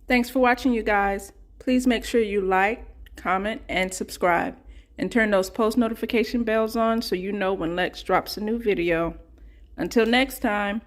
Thanks for watching, you guys. Please make sure you like, comment, and subscribe. And turn those post notification bells on so you know when Lex drops a new video. Until next time.